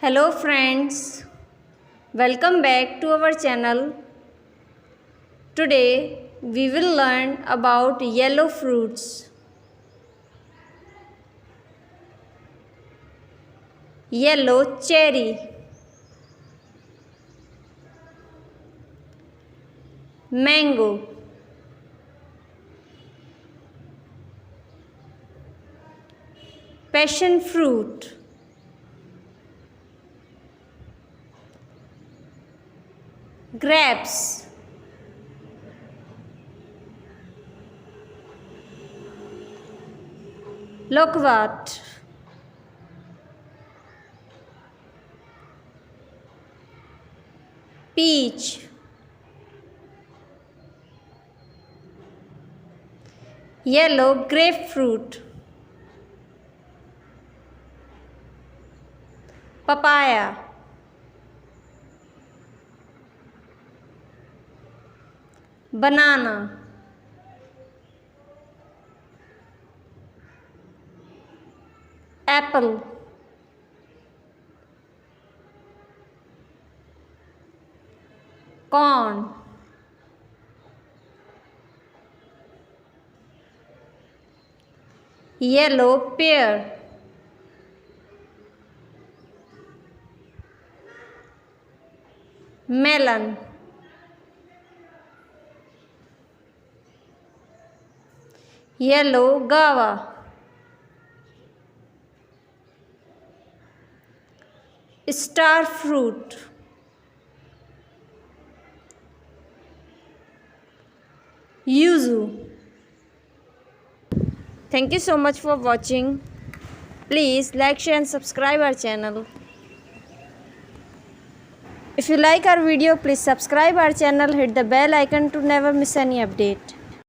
Hello friends, welcome back to our channel. Today we will learn about yellow fruits. Yellow cherry, mango, passion fruit, grapes, loquat, peach, yellow grapefruit, papaya, banana, apple, corn, yellow pear, melon, yellow guava, star fruit, yuzu. Thank you so much for watching. Please like, share and subscribe our channel. If you like our video, please subscribe our channel, hit the bell icon to never miss any update.